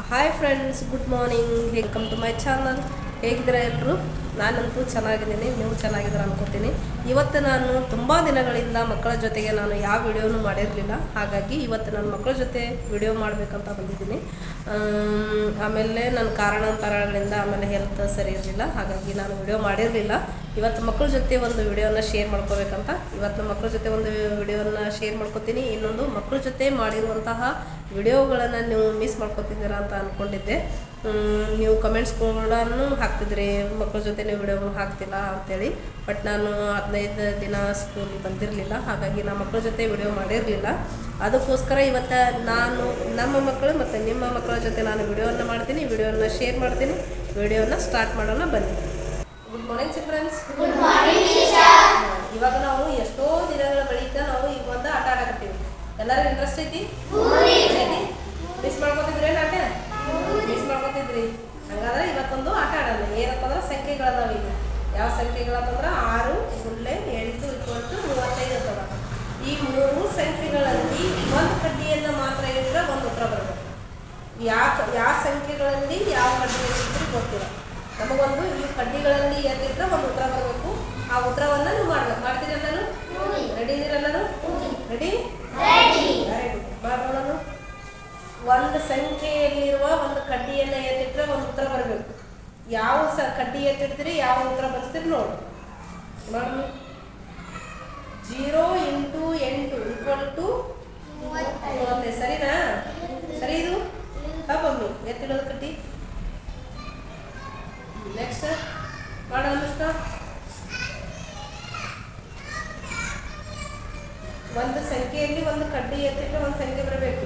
Hi friends, good morning. Welcome to my channel. ಹೇಗಿದ್ದೀರಾ ಎಲ್ಲರೂ? ನಾನಂತೂ ಚೆನ್ನಾಗಿದ್ದೀನಿ, ನೀವು ಚೆನ್ನಾಗಿದ್ದೀರ ಅನ್ಕೋತೀನಿ. ಇವತ್ತು ನಾನು ತುಂಬ ದಿನಗಳಿಂದ ಮಕ್ಕಳ ಜೊತೆಗೆ ನಾನು ಯಾವ ವಿಡಿಯೋನೂ ಮಾಡಿರಲಿಲ್ಲ. ಹಾಗಾಗಿ ಇವತ್ತು ನಾನು ಮಕ್ಕಳ ಜೊತೆ ವಿಡಿಯೋ ಮಾಡಬೇಕಂತ ಬಂದಿದ್ದೀನಿ. ಆಮೇಲೆ ನನ್ನ ಕಾರಣಾಂತರಗಳಿಂದ ಆಮೇಲೆ ಹೆಲ್ತ್ ಸರಿ ಇರಲಿಲ್ಲ, ಹಾಗಾಗಿ ನಾನು ವಿಡಿಯೋ ಮಾಡಿರಲಿಲ್ಲ. ಇವತ್ತು ಮಕ್ಕಳ ಜೊತೆ ಒಂದು ವಿಡಿಯೋನ ಶೇರ್ ಮಾಡ್ಕೋಬೇಕಂತ ಇವತ್ತು ಮಕ್ಕಳ ಜೊತೆ ಒಂದು ವಿಡಿಯೋನ ಶೇರ್ ಮಾಡ್ಕೋತೀನಿ. ಇನ್ನೊಂದು ಮಕ್ಕಳ ಜೊತೆ ಮಾಡಿರುವಂತಹ ವಿಡಿಯೋಗಳನ್ನು ನೀವು ಮಿಸ್ ಮಾಡ್ಕೋತಿದ್ದೀರಾ ಅಂತ ಅಂದ್ಕೊಂಡಿದ್ದೆ. ನೀವು ಕಮೆಂಟ್ಸ್ ಕೂಡ ಹಾಕ್ತಿದ್ರಿ, ಮಕ್ಕಳ ಜೊತೆ ನೀವು ವಿಡಿಯೋ ಹಾಕ್ತಿಲ್ಲ ಅಂತೇಳಿ. ಬಟ್ ನಾನು 15 ದಿನ ಸ್ಕೂಲಿಗೆ ಬಂದಿರಲಿಲ್ಲ, ಹಾಗಾಗಿ ನಾನು ಮಕ್ಕಳ ಜೊತೆ ವಿಡಿಯೋ ಮಾಡಿರಲಿಲ್ಲ. ಅದಕ್ಕೋಸ್ಕರ ಇವತ್ತು ನಾನು ನಮ್ಮ ಮಕ್ಕಳು ಮತ್ತು ನಿಮ್ಮ ಮಕ್ಕಳ ಜೊತೆ ನಾನು ವಿಡಿಯೋನ ಮಾಡ್ತೀನಿ, ವಿಡಿಯೋನ ಶೇರ್ ಮಾಡ್ತೀನಿ. ವಿಡಿಯೋನ ಸ್ಟಾರ್ಟ್ ಮಾಡೋಣ, ಬನ್ನಿ. Good morning childrens. ಇವಾಗ ನಾವು ಎಷ್ಟೋ ದಿನಗಳ ಬಳಿಕ ನಾವು ಈಗ ಒಂದು ಆಟ ಆಡಕತ್ತೀವಿ. ಎಲ್ಲರಿಗೂ ಇಂಟ್ರೆಸ್ಟ್ ಐತಿ? ಮಿಸ್ ಮಾಡ್ಕೊತಿದ್ರಿ ಆಟ? ಮಿಸ್ ಮಾಡ್ಕೊತಿದ್ರಿ? ಹಂಗಾದ್ರೆ ಇವತ್ತೊಂದು ಆಟ ಆಡೋಣ. ಏನಪ್ಪ ಅಂದ್ರೆ ಸಂಖ್ಯೆಗಳದಾವ. ಈಗ ಯಾವ ಸಂಖ್ಯೆಗಳಂತಂದ್ರೆ 6, 8, 35 ಇರ್ತದ. ಈ 3 ಸಂಖ್ಯೆಗಳಲ್ಲಿ ಒಂದು ಕಡ್ಡಿಯನ್ನು ಮಾತ್ರ ಇಟ್ಟರೆ ಒಂದು ಉತ್ತರ ಬರಬೇಕು. ಯಾವ ಸಂಖ್ಯೆಗಳಲ್ಲಿ ಯಾವ ಕಡ್ಡಿಯನ್ನು ಇಟ್ಟರೆ ಗೊತ್ತಿಲ್ಲ. ನಮಗೊಂದು ಈ ಕಡ್ಡಿಗಳಲ್ಲಿ ಎತ್ತಿಟ್ರೆ ಒಂದು ಉತ್ತರ ಬರಬೇಕು. ಆ ಉತ್ತರವನ್ನು ನೀವು ಮಾಡ್ಬೇಕು. ಮಾಡ್ತೀರಿ ಎಲ್ಲರೂ? ರೆಡಿ ಇದೀರೆಲ್ಲರೂ? ರೆಡಿ? ಮಾಡೋಣ. ಒಂದು ಸಂಖ್ಯೆಯಲ್ಲಿರುವ ಒಂದು ಕಡ್ಡಿಯನ್ನು ಎತ್ತಿಟ್ರೆ ಒಂದು ಉತ್ತರ ಬರಬೇಕು. ಯಾವ ಕಡ್ಡಿ ಎತ್ತಿಡ್ತೀರಿ, ಯಾವ ಉತ್ತರ ಬರ್ತೀರಿ ನೋಡಿ. ಮಾಡಿ. 0 × 8 = 30. ಸರಿನಾ? ಸರಿ ಇದು? ತಪ್ಪಮ್ಮಿ ಎತ್ತಿಡೋದು ಕಡ್ಡಿ. ನೆಕ್ಸ್ಟ್ ಮಾಡೋಣ. ಒಂದು ಸಂಖ್ಯೆಯಲ್ಲಿ ಒಂದು ಕಡ್ಡಿ ಎತ್ತಿಟ್ಟು ಒಂದು ಸಂಖ್ಯೆ ಬರಬೇಕು.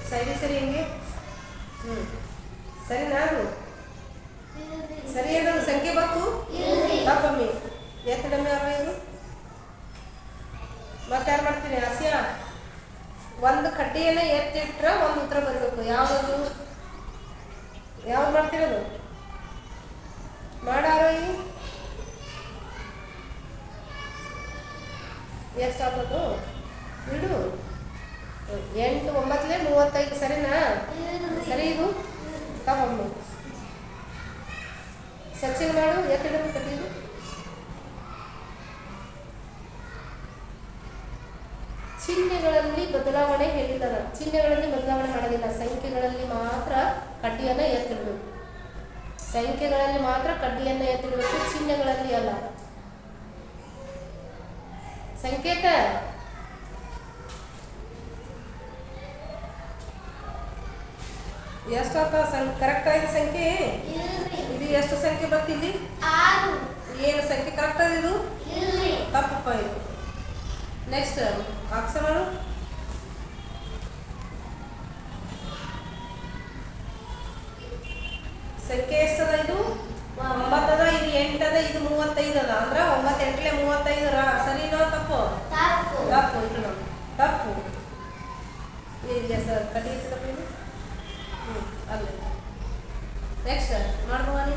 ಸರಿ ಹಿಂಗೆ. ಸರಿ ನಾನು ಸರಿ ಏನಾದ್ರು ಸಂಖ್ಯೆ ಬಂತು? ತಪ್ಪಮ್ಮಿ ಎತ್ತಿಡಮ್ಮಿ. ಯಾವ ಇದು ಮತ್ತೆ ಯಾರು ಮಾಡ್ತೀನಿ? ಆಸಿಯಾ. ಒಂದು ಕಡ್ಡಿಯನ್ನು ಎತ್ತಿಟ್ರೆ ಒಂದು ಉತ್ತರ ಬರಬೇಕು. ಯಾವುದು ಮಾಡ್ತಿರೋದು? ಮಾಡಾರೋ ಈ ಎಷ್ಟಾಗ್ತದು? ಬಿಡು. 8 × 9 = 35. ಸರಿನಾ? ಸರಿ ಇದು? ತಗೊಂಡು ಸರ್ಚಿಂಗ್ ಮಾಡು. ಎತ್ತಿಡಬೇಕು ಕಡ್ಡಿದು. ಚಿಹ್ನೆಗಳಲ್ಲಿ ಬದಲಾವಣೆ ಹೇಳಿದ್ದಾರೆ. ಚಿಹ್ನೆಗಳಲ್ಲಿ ಬದಲಾವಣೆ ಮಾಡೋದಿಲ್ಲ. ಸಂಖ್ಯೆಗಳಲ್ಲಿ ಮಾತ್ರ ಕಡ್ಡಿಯನ್ನು ಎತ್ತಿಡಬೇಕು. ಸಂಖ್ಯೆಗಳಲ್ಲಿ ಮಾತ್ರ ಕಡ್ಡಿಯನ್ನು ಎತ್ತಿಡಬೇಕು, ಚಿಹ್ನೆಗಳಲ್ಲಿ ಅಲ್ಲ. ಸಂಕೇತ ಎಷ್ಟಾಗ್ತ? ಕರೆಕ್ಟ್ ಆಗಿದೆ ಸಂಖ್ಯೆ? ಇದು ಎಷ್ಟು ಸಂಖ್ಯೆ ಬರ್ತಿಲ್ಲಿ? ಏನು ಸಂಖ್ಯೆ ಕರೆಕ್ಟ್ ಆಗಿದೆ? ಇದು ತಪ್ಪಪ್ಪ. ಇದು ನೆಕ್ಸ್ಟ್ ಅಕ್ಷರ ಮಾಡು. ಸಂಖ್ಯೆ ಎಷ್ಟದ? ಇದು 9 ಅದ, ಇದು 8 ಅದ, ಇದು 35 ಅದ. ಅಂದ್ರೆ 9 × 8 = 35. ಸರಿನೋ ತಪ್ಪು? ತಪ್ಪು. ಇದು ತಪ್ಪು. ಈಗ ಸರ್ ಕಡ್ಡಿ ಇರ್ತದಪ್ಪ ಇದು. ಅಲ್ಲ. ನೆಕ್ಸ್ಟ್ ಮಾಡ್ಬೋದು.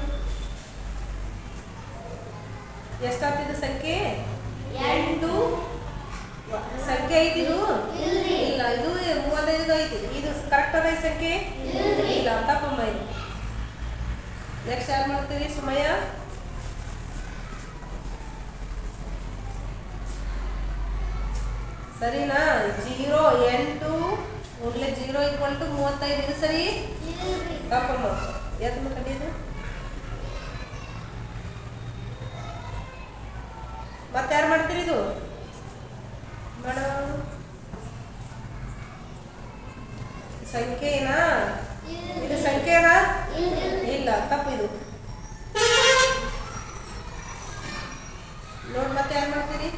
ಎಷ್ಟಾಗ್ತಿದ್ದು ಸಂಖ್ಯೆ? 8 ಸಂಖ್ಯೆ ಐತಿ ಇದು? ಇಲ್ಲ, ಇದು 35 ಐತಿ. ಇದು ಕರೆಕ್ಟ್ ಅದ ಈ ಸಂಖ್ಯೆ? ಇಲ್ಲ, ತಪ್ಪಮ್ಮ ಇದು. ನೆಕ್ಸ್ಟ್ ಯಾರು ಮಾಡ್ತೀವಿ? ಸುಮಯ್ಯ. ಸರಿನಾ? 0 8 0 = 35. ಇದು ಸರಿ? ತಪ್ಪಮ್ಮ. ಎತ್ತ ಕಡಿಯೋದು. ಮತ್ತೆ ಯಾರು ಮಾಡ್ತೀರಿ? ಇದು ಮಾಡ ಸಂಖ್ಯೆನಾ? ಇದು ಸಂಖ್ಯೆನಾ? ಇಲ್ಲ, ತಪ್ಪು. ಇದು ನೋಡಿ. ಮತ್ತೆ ಯಾರು ಮಾಡ್ತೀರಿ?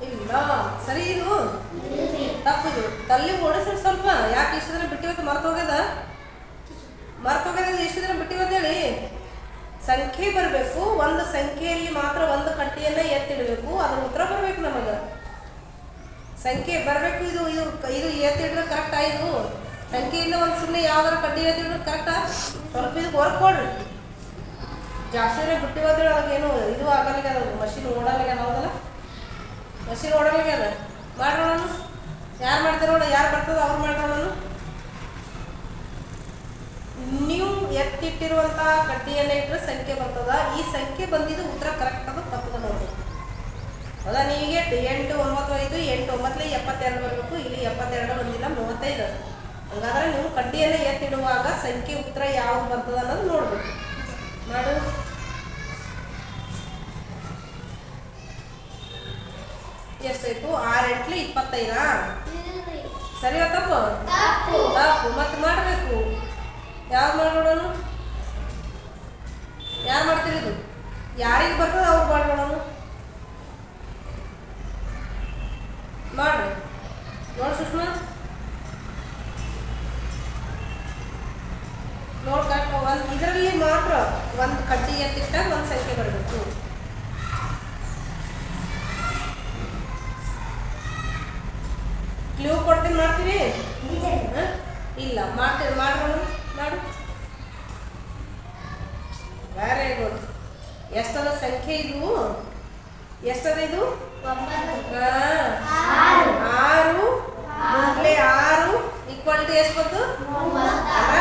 ಇಲ್ಲ, ಸರಿ. ಇದು ತಪ್ಪು. ಇದು ತಲ್ಲಿ ಓಡಿಸಿ ಸ್ವಲ್ಪ. ಯಾಕೆ ಇಷ್ಟು ದಿನ ಬಿಟ್ಟಿವತ್ತು? ಮರ್ತೋಗ್ಯದ. ಎಷ್ಟು ದಿನ ಬಿಟ್ಟಿವತ್ತು ಹೇಳಿ. ಸಂಖ್ಯೆ ಬರಬೇಕು. ಒಂದು ಸಂಖ್ಯೆಯಲ್ಲಿ ಮಾತ್ರ ಒಂದು ಕಡ್ಡಿಯನ್ನು ಎತ್ತಿಡಬೇಕು. ಅದ್ರ ಉತ್ತರ ಬರಬೇಕು ನಮಗೆ. ಸಂಖ್ಯೆ ಬರಬೇಕು. ಇದು ಇದು ಇದು ಎತ್ತಿಡ್ರೆ ಕರೆಕ್ಟ್ ಆಯಿತು. ಸಂಖ್ಯೆಯಿಂದ ಒಂದು ಸುಮ್ಮನೆ ಯಾವ್ದಾರ ಕಡ್ಡಿ ಎತ್ತಿಡ್ರೆ ಕರೆಕ್ಟಾ? ಸ್ವಲ್ಪ ಇದಕ್ಕೆ ವರ್ಕ್ ಕೊಡ್ರಿ. ಜಾಸ್ತಿ ಬಿಟ್ಟಿವತ್ತೇಳಿ ಅವಾಗೇನು ಇದು ಆಗಲಿಕ್ಕೆ, ಅದು ಮಷಿನ್ ಓಡಲ್ಲ. ಮಿಷಿನ್ ಓಡೋಳಿಗೆ ಅದ ಮಾಡೋಣ. ಯಾರು ಮಾಡ್ತಾರೆ ನೋಡ, ಯಾರು ಬರ್ತದೆ ಅವ್ರು ಮಾಡೋಣ. ನೀವು ಎತ್ತಿಟ್ಟಿರುವಂಥ ಕಡ್ಡಿಯನ್ನು ಇಟ್ಟರೆ ಸಂಖ್ಯೆ ಬರ್ತದ. ಈ ಸಂಖ್ಯೆ ಬಂದಿದ್ದು ಉತ್ತರ ಕರೆಕ್ಟ್ ಅದು ತಪ್ಪದ ನೋಡ್ಬೇಕು. ಹೌದಾ? ನೀವೀಗೆ 8 9 5 8 9 72 ಬರಬೇಕು. ಇಲ್ಲಿ 72 ಬಂದಿಲ್ಲ, 35. ಹಂಗಾದ್ರೆ ನೀವು ಕಡ್ಡಿಯನ್ನು ಎತ್ತಿಡುವಾಗ ಸಂಖ್ಯೆ ಉತ್ತರ ಯಾವ್ದು ಬರ್ತದ ಅನ್ನೋದು ನೋಡ್ಬೇಕು. ಮಾಡು. ಎಷ್ಟಾಯ್ತು? 6 8 25. ಸರಿ ತಪ್ಪು? ತಪ್ಪು. ಮತ್ತೆ ಮಾಡಬೇಕು. ಯಾವ್ದು ಮಾಡೋಣ? ಯಾರು ಮಾಡ್ತೀರಿ? ಇದು ಯಾರಿಗೆ ಬರ್ತದೆ ಅವ್ರು ಮಾಡೋಣ. ಮಾಡ್ರಿ ನೋಡಿ ಸುಷ್ಮಾ, ನೋಡಿ ಕರೆಕ್ಟ್. ಒಂದು ಇದರಲ್ಲಿ ಮಾತ್ರ ಒಂದು ಕಡ್ಡಿ ಎತ್ತಿಟ್ಟಾಗ ಒಂದು ಸಂಖ್ಯೆ ಬರಬೇಕು. ಕ್ಲೂ ಕೊಡ್ತೀನಿ, ಮಾಡ್ತೀವಿ? ಇಲ್ಲ ಮಾಡ್ತೀವಿ. ಮಾಡೋಣ, ಮಾಡು. Very good. ಎಷ್ಟದ ಸಂಖ್ಯೆ ಇದು? ಎಷ್ಟದ ಇದು? 6 6 = ಎಷ್ಟು ಬಂತು? ಅಂದ್ರೆ